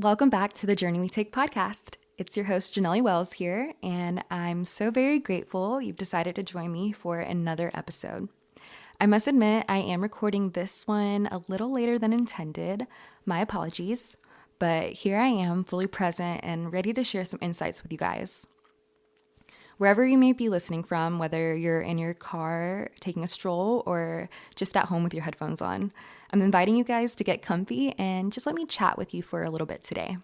Welcome back to the Journey We Take podcast. It's your host, Janellie Wells here, and I'm so very grateful you've decided to join me for another episode. I must admit, I am recording this one a little later than intended. My apologies, but here I am, fully present and ready to share some insights with you guys. Wherever you may be listening from, whether you're in your car taking a stroll or just at home with your headphones on, I'm inviting you guys to get comfy and just let me chat with you for a little bit today.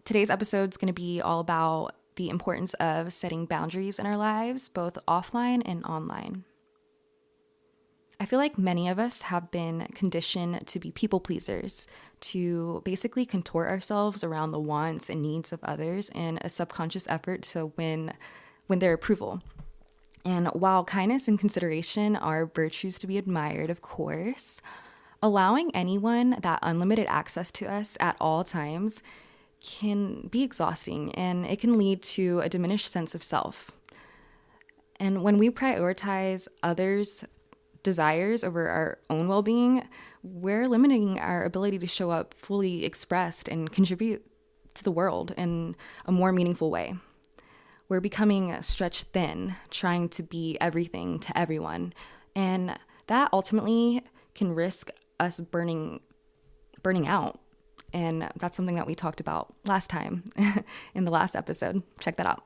Today's episode is going to be all about the importance of setting boundaries in our lives, both offline and online. I feel like many of us have been conditioned to be people pleasers, to basically contort ourselves around the wants and needs of others in a subconscious effort to win their approval. And while kindness and consideration are virtues to be admired, of course, allowing anyone that unlimited access to us at all times can be exhausting, and it can lead to a diminished sense of self. And when we prioritize others' desires over our own well-being, we're limiting our ability to show up fully expressed and contribute to the world in a more meaningful way. We're becoming stretched thin, trying to be everything to everyone, and that ultimately can risk us burning out. And that's something that we talked about last time in the last episode. Check that out.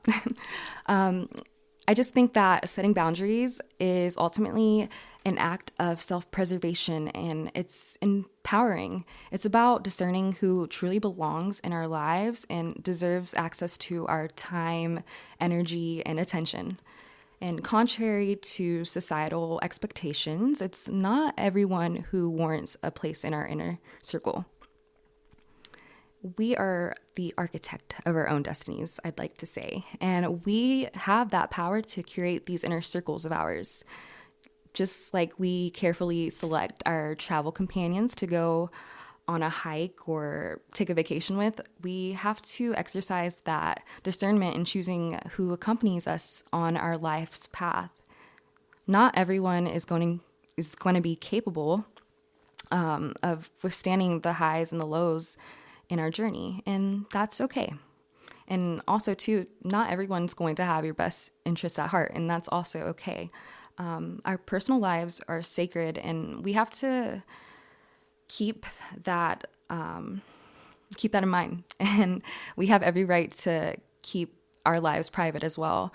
I just think that setting boundaries is ultimately an act of self-preservation, and it's empowering. It's about discerning who truly belongs in our lives and deserves access to our time, energy, and attention. And contrary to societal expectations, it's not everyone who warrants a place in our inner circle. We are the architect of our own destinies, I'd like to say, and we have that power to curate these inner circles of ours. Just like we carefully select our travel companions to go on a hike or take a vacation with, we have to exercise that discernment in choosing who accompanies us on our life's path. Not everyone is going to be capable of withstanding the highs and the lows in our journey, and that's okay. And also, too, not everyone's going to have your best interests at heart, and that's also okay. Our personal lives are sacred, and we have to keep that in mind. And we have every right to keep our lives private as well.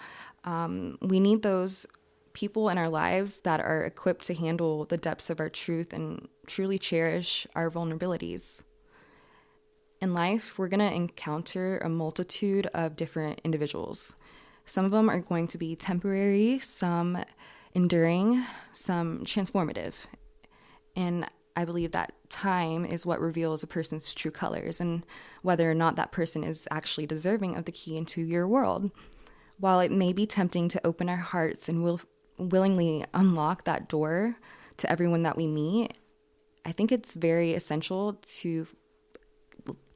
We need those people in our lives that are equipped to handle the depths of our truth and truly cherish our vulnerabilities. In life, we're going to encounter a multitude of different individuals. Some of them are going to be temporary, some enduring, some transformative. And I believe that time is what reveals a person's true colors and whether or not that person is actually deserving of the key into your world. While it may be tempting to open our hearts and willingly unlock that door to everyone that we meet, I think it's very essential to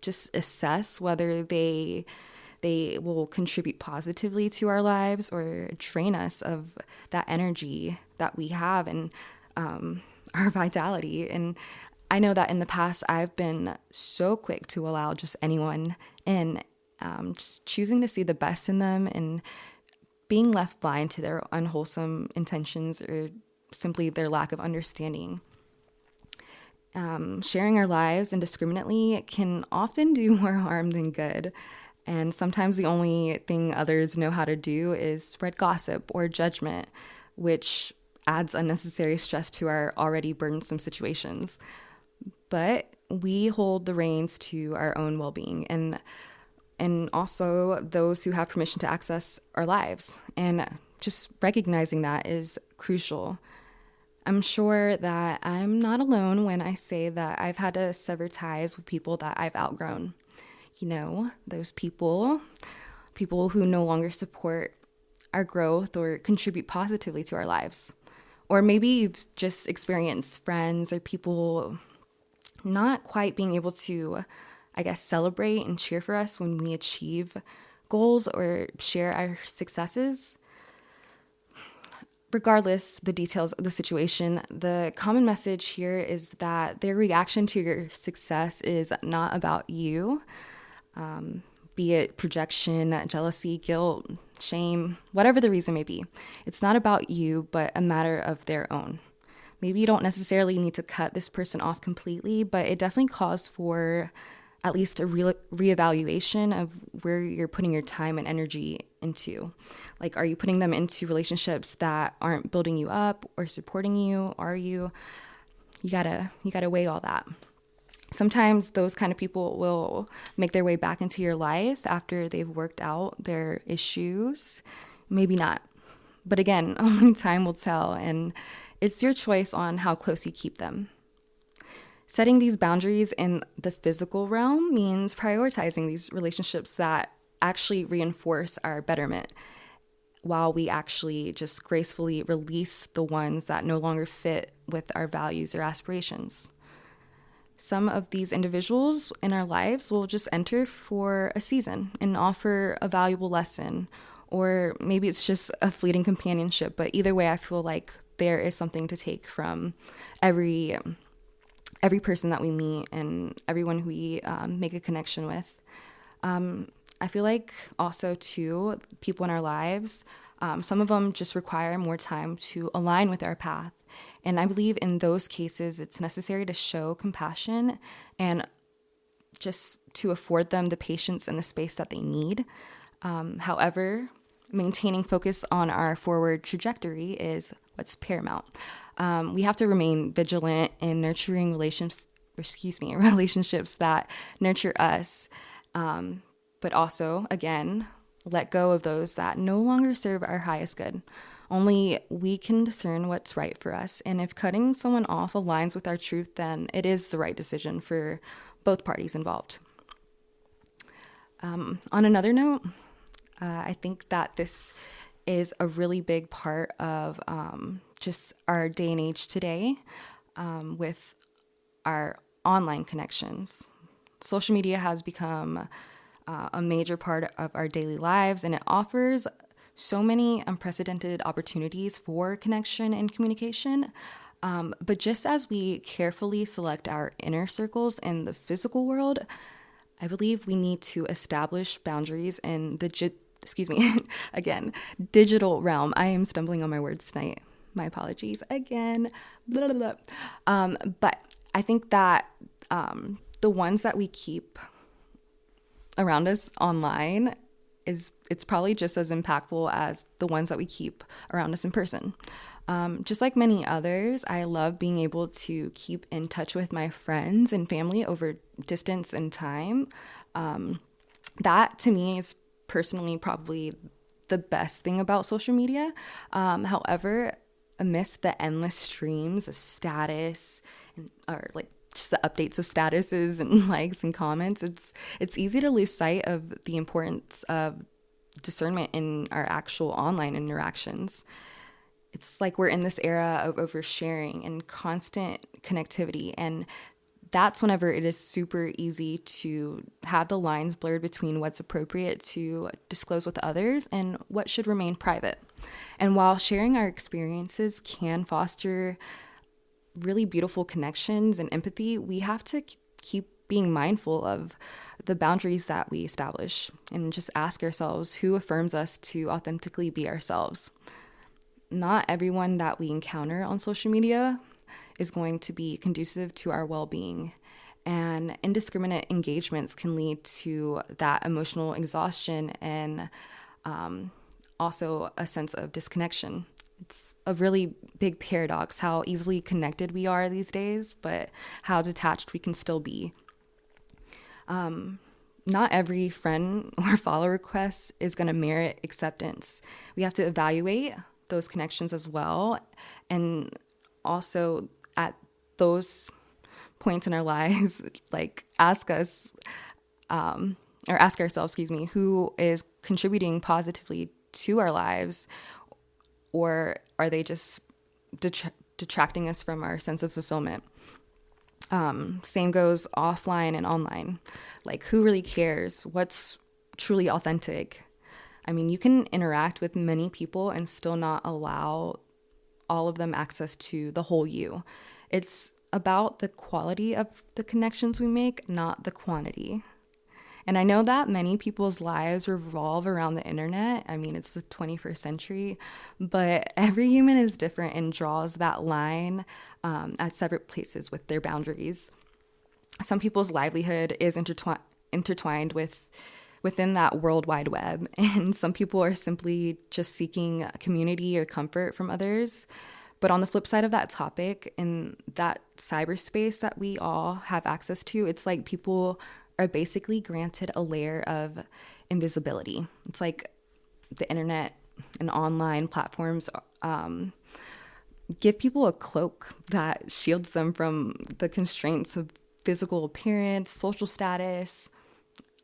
just assess whether they will contribute positively to our lives or drain us of that energy that we have and our vitality. And I know that in the past, I've been so quick to allow just anyone in, just choosing to see the best in them and being left blind to their unwholesome intentions or simply their lack of understanding. Sharing our lives indiscriminately can often do more harm than good. And sometimes the only thing others know how to do is spread gossip or judgment, which adds unnecessary stress to our already burdensome situations. But we hold the reins to our own well-being and also those who have permission to access our lives. And just recognizing that is crucial. I'm sure that I'm not alone when I say that I've had to sever ties with people that I've outgrown. You know, those people who no longer support our growth or contribute positively to our lives. Or maybe you've just experienced friends or people not quite being able to, celebrate and cheer for us when we achieve goals or share our successes. Regardless the details of the situation, the common message here is that their reaction to your success is not about you, be it projection, jealousy, guilt, shame, whatever the reason may be. It's not about you, but a matter of their own. Maybe you don't necessarily need to cut this person off completely, but it definitely calls for at least a reevaluation of where you're putting your time and energy into. Like, are you putting them into relationships that aren't building you up or supporting you? Are you? You gotta weigh all that. Sometimes those kind of people will make their way back into your life after they've worked out their issues. Maybe not. But again, only time will tell, and it's your choice on how close you keep them. Setting these boundaries in the physical realm means prioritizing these relationships that actually reinforce our betterment, while we actually just gracefully release the ones that no longer fit with our values or aspirations. Some of these individuals in our lives will just enter for a season and offer a valuable lesson, or maybe it's just a fleeting companionship. But either way, I feel like there is something to take from every person that we meet and everyone who we make a connection with. I feel like also too, people in our lives, some of them just require more time to align with our path. And I believe in those cases, it's necessary to show compassion and just to afford them the patience and the space that they need. However, maintaining focus on our forward trajectory is what's paramount. We have to remain vigilant in nurturing relationships that nurture us, but also, again, let go of those that no longer serve our highest good. Only we can discern what's right for us. And if cutting someone off aligns with our truth, then it is the right decision for both parties involved. On another note, I think that this is a really big part of just our day and age today with our online connections. Social media has become a major part of our daily lives, and it offers so many unprecedented opportunities for connection and communication. But just as we carefully select our inner circles in the physical world, I believe we need to establish boundaries in the digital realm. I am stumbling on my words tonight. My apologies again. Blah, blah, blah. But I think that the ones that we keep around us online it's probably just as impactful as the ones that we keep around us in person. Just like many others, I love being able to keep in touch with my friends and family over distance and time. That to me is personally probably the best thing about social media. However, amidst the endless streams of status or like just the updates of statuses and likes and comments, it's easy to lose sight of the importance of discernment in our actual online interactions. It's like we're in this era of oversharing and constant connectivity, and that's whenever it is super easy to have the lines blurred between what's appropriate to disclose with others and what should remain private. And while sharing our experiences can foster really beautiful connections and empathy, we have to keep being mindful of the boundaries that we establish and just ask ourselves who affirms us to authentically be ourselves. Not everyone that we encounter on social media is going to be conducive to our well-being, and indiscriminate engagements can lead to that emotional exhaustion and also a sense of disconnection. It's a really big paradox how easily connected we are these days, but how detached we can still be. Not every friend or follow request is going to merit acceptance. We have to evaluate those connections as well, and also at those points in our lives, like ask ourselves, who is contributing positively to our lives, or are they just detracting us from our sense of fulfillment? Same goes offline and online. Like, who really cares? What's truly authentic? I mean, you can interact with many people and still not allow all of them access to the whole you. It's about the quality of the connections we make, not the quantity. And I know that many people's lives revolve around the internet. I mean, it's the 21st century, but every human is different and draws that line at separate places with their boundaries. Some people's livelihood is intertwined within that World Wide Web, and some people are simply just seeking community or comfort from others. But on the flip side of that topic, in that cyberspace that we all have access to, it's like people are basically granted a layer of invisibility. It's like the internet and online platforms give people a cloak that shields them from the constraints of physical appearance, social status,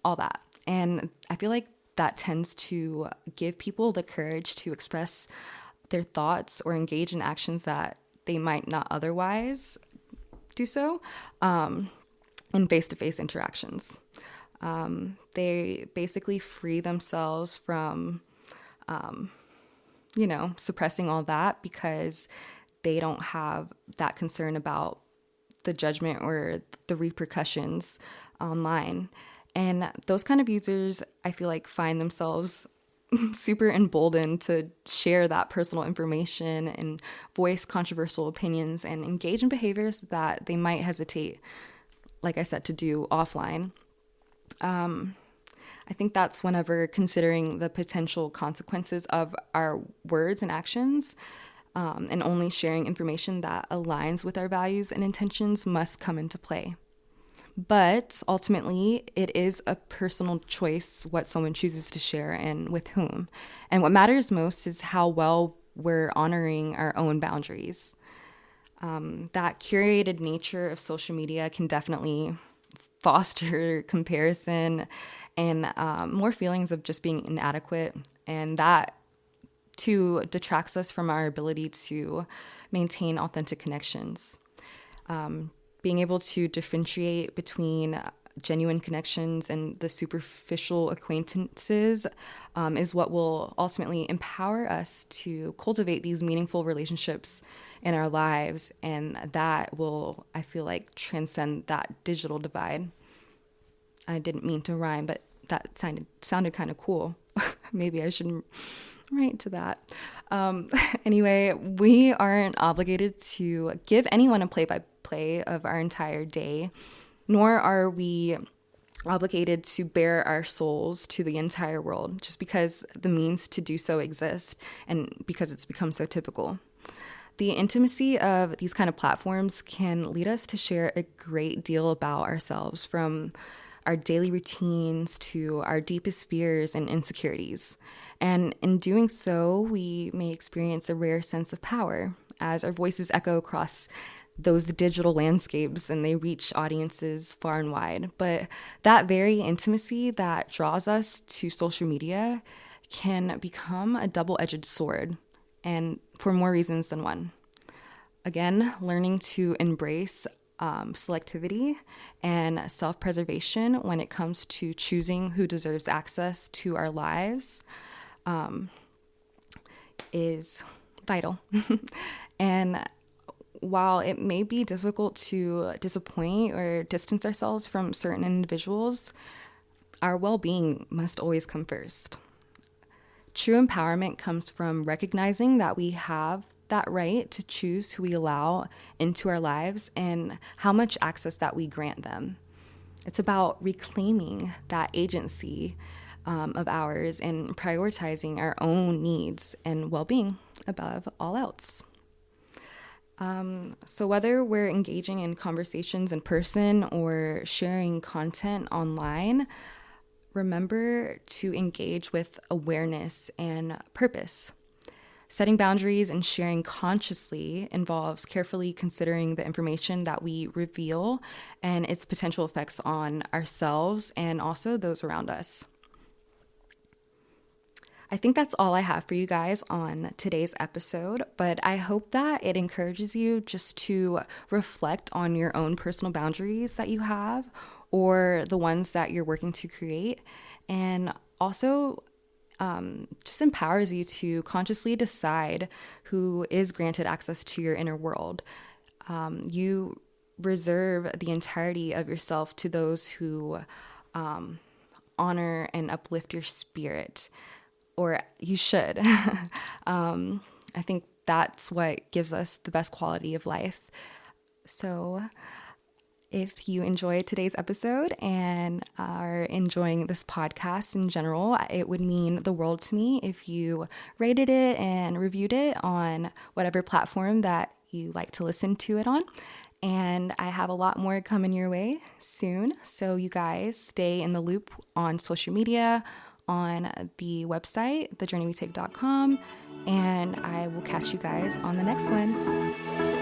all that. And I feel like that tends to give people the courage to express their thoughts or engage in actions that they might not otherwise do so in face-to-face interactions. They basically free themselves from, suppressing all that because they don't have that concern about the judgment or the repercussions online. And those kind of users, I feel like, find themselves super emboldened to share that personal information and voice controversial opinions and engage in behaviors that they might hesitate, like I said, to do offline. I think that's whenever considering the potential consequences of our words and actions, and only sharing information that aligns with our values and intentions must come into play. But ultimately, it is a personal choice what someone chooses to share and with whom. And what matters most is how well we're honoring our own boundaries. That curated nature of social media can definitely foster comparison and more feelings of just being inadequate. And that, too, detracts us from our ability to maintain authentic connections. Being able to differentiate between genuine connections and the superficial acquaintances is what will ultimately empower us to cultivate these meaningful relationships in our lives. And that will, I feel like, transcend that digital divide. I didn't mean to rhyme, but that sounded kind of cool. Maybe I should write to that. Anyway, we aren't obligated to give anyone a play-by-play of our entire day, nor are we obligated to bare our souls to the entire world just because the means to do so exist and because it's become so typical. The intimacy of these kind of platforms can lead us to share a great deal about ourselves, from our daily routines to our deepest fears and insecurities. And in doing so, we may experience a rare sense of power as our voices echo across those digital landscapes and they reach audiences far and wide. But that very intimacy that draws us to social media can become a double-edged sword, and for more reasons than one. Again, learning to embrace selectivity and self-preservation when it comes to choosing who deserves access to our lives is vital. And while it may be difficult to disappoint or distance ourselves from certain individuals, our well-being must always come first. True empowerment comes from recognizing that we have that right to choose who we allow into our lives and how much access that we grant them. It's about reclaiming that agency of ours and prioritizing our own needs and well-being above all else. So whether we're engaging in conversations in person or sharing content online, remember to engage with awareness and purpose. Setting boundaries and sharing consciously involves carefully considering the information that we reveal and its potential effects on ourselves and also those around us. I think that's all I have for you guys on today's episode, but I hope that it encourages you just to reflect on your own personal boundaries that you have or the ones that you're working to create. And also, just empowers you to consciously decide who is granted access to your inner world. You reserve the entirety of yourself to those who honor and uplift your spirit, or you should. I think that's what gives us the best quality of life. So if you enjoyed today's episode and are enjoying this podcast in general, it would mean the world to me if you rated it and reviewed it on whatever platform that you like to listen to it on. And I have a lot more coming your way soon. So you guys stay in the loop on social media, on the website, thejourneywetake.com, and I will catch you guys on the next one.